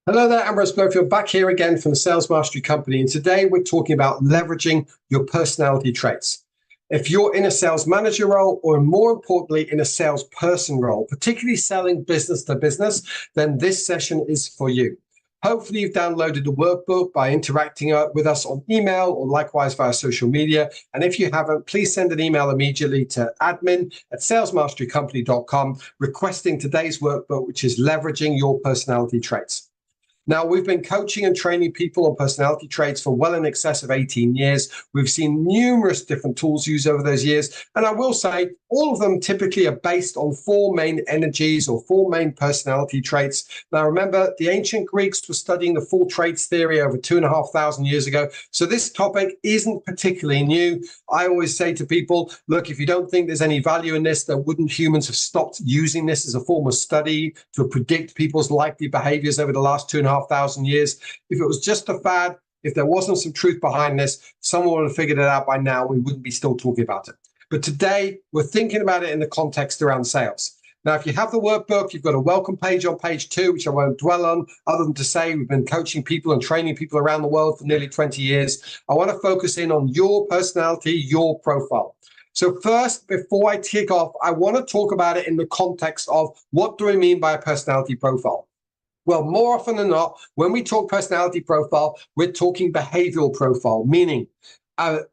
Hello there, Ambrose Blowfield back here again from the Sales Mastery Company. And today we're talking about leveraging your personality traits. If you're in a sales manager role, or more importantly, in a salesperson role, particularly selling business to business, then this session is for you. Hopefully you've downloaded the workbook by interacting with us on email or likewise via social media. And if you haven't, please send an email immediately to admin@salesmasterycompany.com requesting today's workbook, which is leveraging your personality traits. Now, we've been coaching and training people on personality traits for well in excess of 18 years. We've seen numerous different tools used over those years. And I will say all of them typically are based on four main energies or four main personality traits. Now, remember, the ancient Greeks were studying the four traits theory over 2,500 years ago. So this topic isn't particularly new. I always say to people, look, if you don't think there's any value in this, then wouldn't humans have stopped using this as a form of study to predict people's likely behaviors over the last 2,500 years? If it was just a fad, if there wasn't some truth behind this, someone would have figured it out by now. We wouldn't be still talking about it. But today, we're thinking about it in the context around sales. Now, if you have the workbook, you've got a welcome page on page 2, which I won't dwell on, other than to say we've been coaching people and training people around the world for nearly 20 years. I want to focus in on your personality, your profile. So first, before I kick off, I want to talk about it in the context of what do I mean by a personality profile? Well, more often than not, when we talk personality profile, we're talking behavioral profile, meaning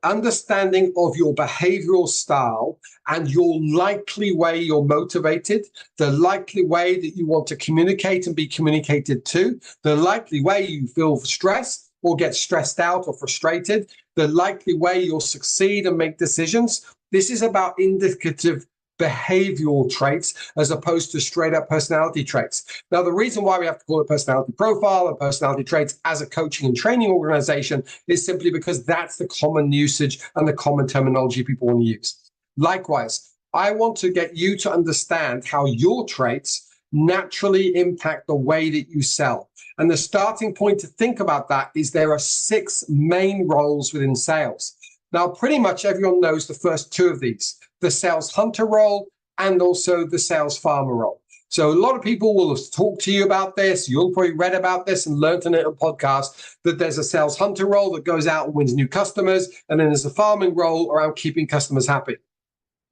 understanding of your behavioral style and your likely way you're motivated, the likely way that you want to communicate and be communicated to, the likely way you feel stressed or get stressed out or frustrated, the likely way you'll succeed and make decisions. This is about indicative behavioral traits as opposed to straight up personality traits. Now, the reason why we have to call it personality profile and personality traits as a coaching and training organization is simply because that's the common usage and the common terminology people want to use. Likewise, I want to get you to understand how your traits naturally impact the way that you sell. And the starting point to think about that is there are 6 main roles within sales. Now, pretty much everyone knows the first 2 of these, the sales hunter role and also the sales farmer role. So a lot of people will have talked to you about this. You'll probably read about this and learned on it on podcasts that there's a sales hunter role that goes out and wins new customers. And then there's a farming role around keeping customers happy.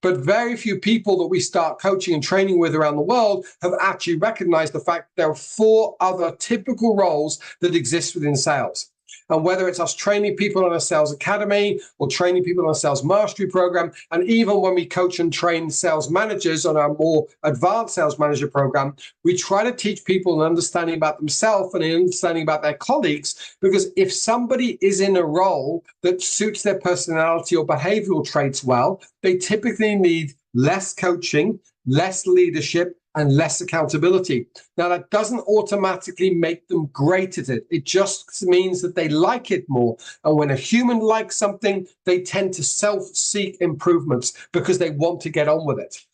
But very few people that we start coaching and training with around the world have actually recognized the fact that there are 4 other typical roles that exist within sales. And whether it's us training people on a sales academy or training people on a sales mastery program, and even when we coach and train sales managers on our more advanced sales manager program, we try to teach people an understanding about themselves and an understanding about their colleagues. Because if somebody is in a role that suits their personality or behavioral traits well, they typically need less coaching, less leadership, and less accountability. Now, that doesn't automatically make them great at it. It just means that they like it more. And when a human likes something, they tend to self-seek improvements because they want to get on with it.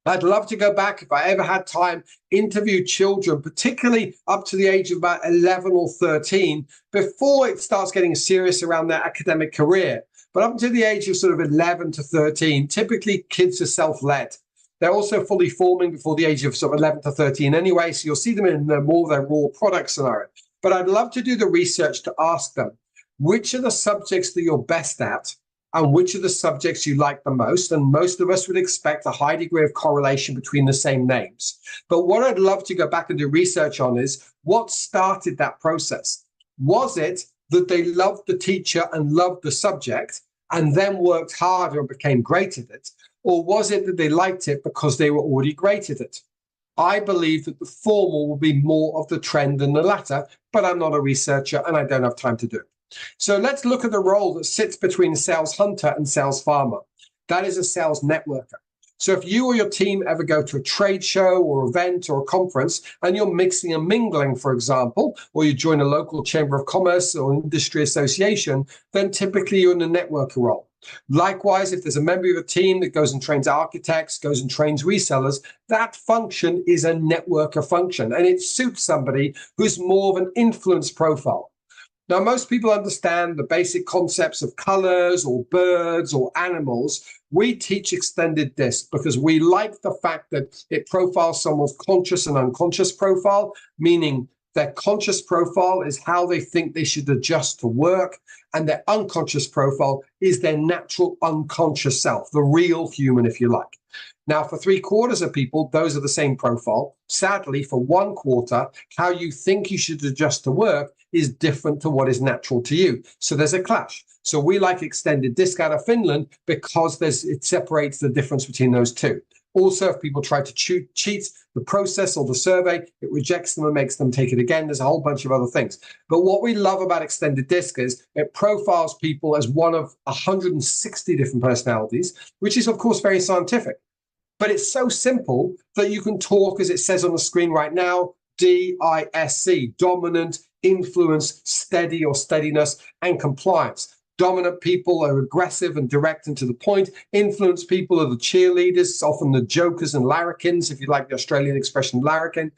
I'd love to go back, if I ever had time, interview children, particularly up to the age of about 11 or 13, before it starts getting serious around their academic career. But up to the age of sort of 11 to 13, typically kids are self-led. They're also fully forming before the age of sort of 11 to 13 anyway, so you'll see them in more their raw product scenario. But I'd love to do the research to ask them, which are the subjects that you're best at and which are the subjects you like the most? And most of us would expect a high degree of correlation between the same names. But what I'd love to go back and do research on is what started that process. Was it that they loved the teacher and loved the subject and then worked harder and became great at it? Or was it that they liked it because they were already great at it? I believe that the former will be more of the trend than the latter, but I'm not a researcher and I don't have time to do it. So let's look at the role that sits between sales hunter and sales farmer. That is a sales networker. So if you or your team ever go to a trade show or event or a conference and you're mixing and mingling, for example, or you join a local chamber of commerce or industry association, then typically you're in a networker role. Likewise, if there's a member of a team that goes and trains architects, goes and trains resellers, that function is a networker function, and it suits somebody who's more of an influence profile. Now, most people understand the basic concepts of colors or birds or animals. We teach extended disc because we like the fact that it profiles someone's conscious and unconscious profile, meaning Their conscious profile is how they think they should adjust to work. And their unconscious profile is their natural unconscious self, the real human, if you like. Now, for 3/4 of people, those are the same profile. Sadly, for 1/4, how you think you should adjust to work is different to what is natural to you. So there's a clash. So we like extended disc out of Finland because it separates the difference between those two. Also, if people try to cheat the process or the survey, it rejects them and makes them take it again. There's a whole bunch of other things. But what we love about extended disc is it profiles people as one of 160 different personalities, which is, of course, very scientific. But it's so simple that you can talk, as it says on the screen right now, DISC, dominant, influence, steady or steadiness, and compliance. Dominant people are aggressive and direct and to the point. Influence people are the cheerleaders, often the jokers and larrikins, if you like the Australian expression larrikin.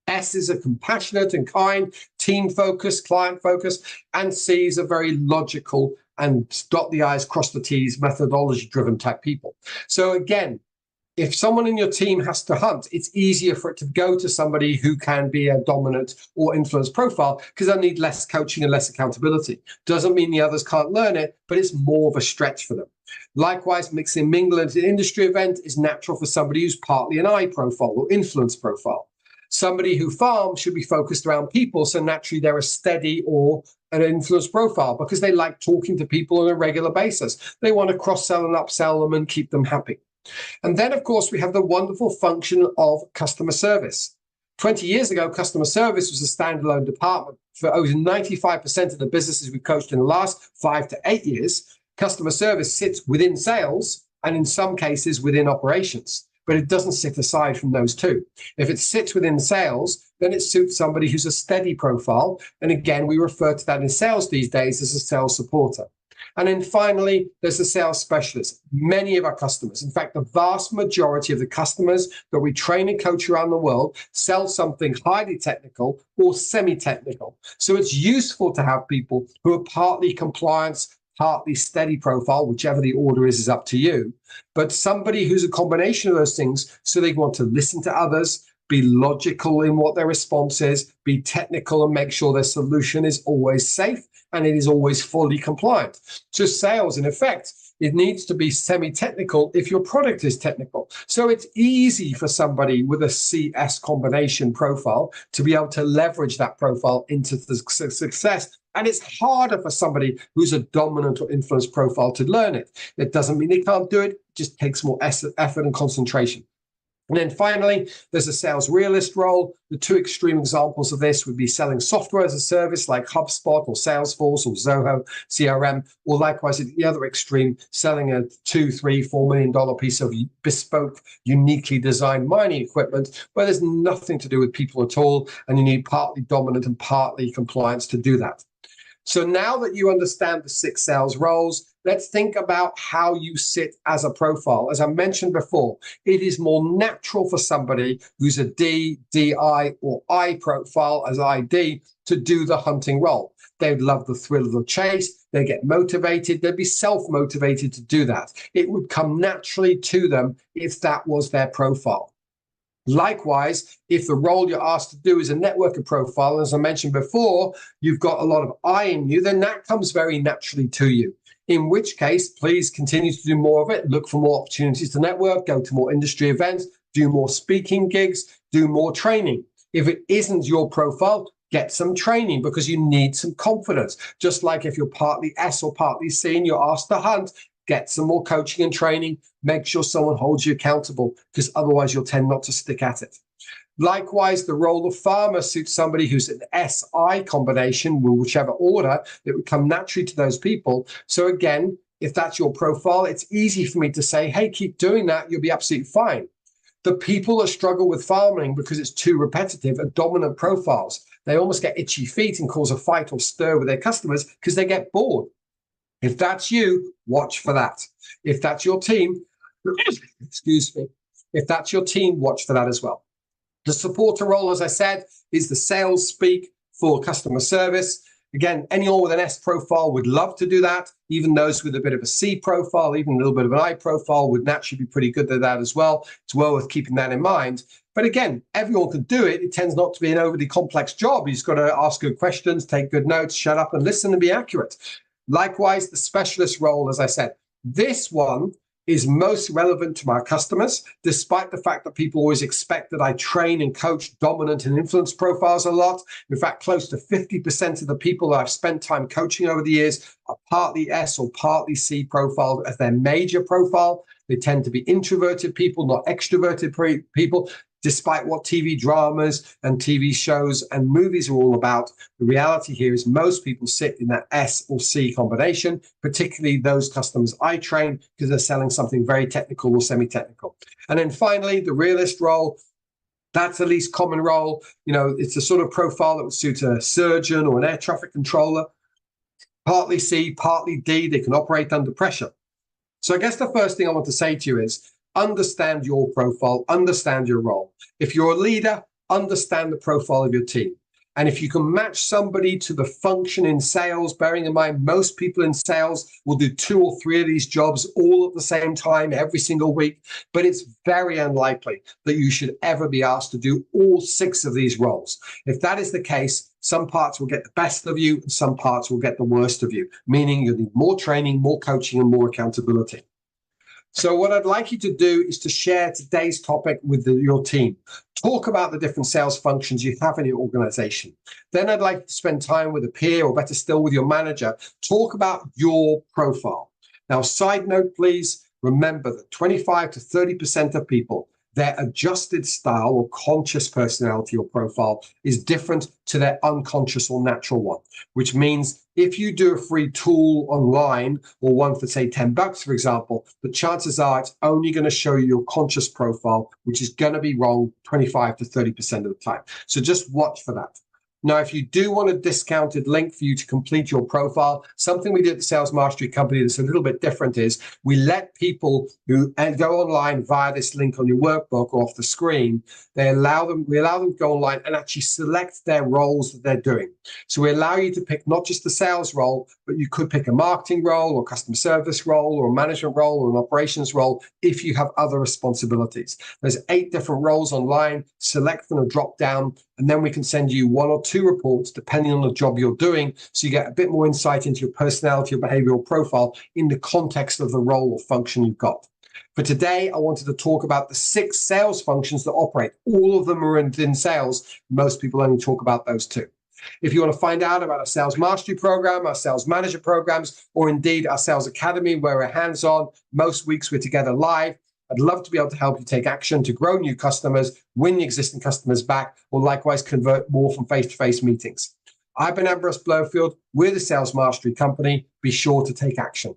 S's are compassionate and kind, team focused, client focused, and C's are very logical and dot the I's, cross the T's, methodology driven type people. So again, if someone in your team has to hunt, it's easier for it to go to somebody who can be a dominant or influence profile because they'll need less coaching and less accountability. Doesn't mean the others can't learn it, but it's more of a stretch for them. Likewise, mixing mingle at an industry event is natural for somebody who's partly an I profile or influence profile. Somebody who farms should be focused around people, so naturally they're a steady or an influence profile because they like talking to people on a regular basis. They want to cross-sell and upsell them and keep them happy. And then, of course, we have the wonderful function of customer service. 20 years ago, customer service was a standalone department. For over 95% of the businesses we coached in the last 5 to 8 years, customer service sits within sales and in some cases within operations, but it doesn't sit aside from those two. If it sits within sales, then it suits somebody who's a steady profile. And again, we refer to that in sales these days as a sales supporter. And then finally, there's a sales specialist. Many of our customers, in fact, the vast majority of the customers that we train and coach around the world sell something highly technical or semi-technical. So it's useful to have people who are partly compliance, partly steady profile, whichever the order is up to you, but somebody who's a combination of those things so they want to listen to others, be logical in what their response is, be technical and make sure their solution is always safe and it is always fully compliant. So sales, in effect, it needs to be semi-technical if your product is technical. So it's easy for somebody with a CS combination profile to be able to leverage that profile into the success. And it's harder for somebody who's a dominant or influence profile to learn it. It doesn't mean they can't do it, it just takes more effort and concentration. And then finally, there's a sales realist role. The two extreme examples of this would be selling software as a service like HubSpot or Salesforce or Zoho CRM, or likewise at the other extreme, selling a $2, $3, $4 million piece of bespoke, uniquely designed mining equipment where there's nothing to do with people at all, and you need partly dominant and partly compliance to do that. So now that you understand the 6 sales roles, let's think about how you sit as a profile. As I mentioned before, it is more natural for somebody who's a D, DI, or I profile as ID to do the hunting role. They'd love the thrill of the chase. They get motivated. They'd be self-motivated to do that. It would come naturally to them if that was their profile. Likewise, if the role you're asked to do is a networker profile, as I mentioned before, you've got a lot of I in you, then that comes very naturally to you. In which case, please continue to do more of it. Look for more opportunities to network, go to more industry events, do more speaking gigs, do more training. If it isn't your profile, get some training because you need some confidence. Just like if you're partly S or partly C and you're asked to hunt, get some more coaching and training. Make sure someone holds you accountable because otherwise you'll tend not to stick at it. Likewise, the role of farmer suits somebody who's an SI combination, whichever order, it would come naturally to those people. So again, if that's your profile, it's easy for me to say, hey, keep doing that. You'll be absolutely fine. The people that struggle with farming because it's too repetitive are dominant profiles. They almost get itchy feet and cause a fight or stir with their customers because they get bored. If that's you, watch for that. If that's your team, excuse me, if that's your team, watch for that as well. The supporter role, as I said, is the sales speak for customer service. Again, anyone with an S profile would love to do that. Even those with a bit of a C profile, even a little bit of an I profile would naturally be pretty good at that as well. It's well worth keeping that in mind. But again, everyone can do it. It tends not to be an overly complex job. You've got to ask good questions, take good notes, shut up and listen and be accurate. Likewise, the specialist role, as I said, this one is most relevant to my customers, despite the fact that people always expect that I train and coach dominant and influence profiles a lot. In fact, close to 50% of the people that I've spent time coaching over the years are partly S or partly C profile as their major profile. They tend to be introverted people, not extroverted people. Despite what TV dramas and TV shows and movies are all about, the reality here is most people sit in that S or C combination, particularly those customers I train because they're selling something very technical or semi-technical. And then finally, the realist role, that's the least common role. You know, it's a sort of profile that would suit a surgeon or an air traffic controller. Partly C, partly D, they can operate under pressure. So I guess the first thing I want to say to you is, understand your profile, understand your role. If you're a leader, understand the profile of your team. And if you can match somebody to the function in sales, bearing in mind most people in sales will do 2 or 3 of these jobs all at the same time every single week, but it's very unlikely that you should ever be asked to do all 6 of these roles. If that is the case, some parts will get the best of you and some parts will get the worst of you, meaning you'll need more training, more coaching, and more accountability. So what I'd like you to do is to share today's topic with your team. Talk about the different sales functions you have in your organization. Then I'd like you to spend time with a peer, or better still with your manager. Talk about your profile. Now, side note, please, remember that 25 to 30% of people, their adjusted style or conscious personality or profile is different to their unconscious or natural one, which means if you do a free tool online or one for say $10, for example, the chances are it's only going to show you your conscious profile, which is going to be wrong 25 to 30% of the time. So just watch for that. Now, if you do want a discounted link for you to complete your profile, something we did at the Sales Mastery Company that's a little bit different is we let people who go online via this link on your workbook or off the screen, we allow them to go online and actually select their roles that they're doing. So we allow you to pick not just the sales role, but you could pick a marketing role or customer service role or a management role or an operations role if you have other responsibilities. There's 8 different roles online. Select from a drop down, and then we can send you 1 or 2 reports depending on the job you're doing, so you get a bit more insight into your personality or behavioral profile in the context of the role or function you've got. For today, I wanted to talk about the 6 sales functions that operate. All of them are in sales. Most people only talk about those 2. If you want to find out about our Sales Mastery Program, our Sales Manager programs, or indeed our Sales Academy, where we're hands-on, most weeks we're together live, I'd love to be able to help you take action to grow new customers, win existing customers back, or likewise convert more from face-to-face meetings. I've been Ambrose Blowfield. We're the Sales Mastery Company. Be sure to take action.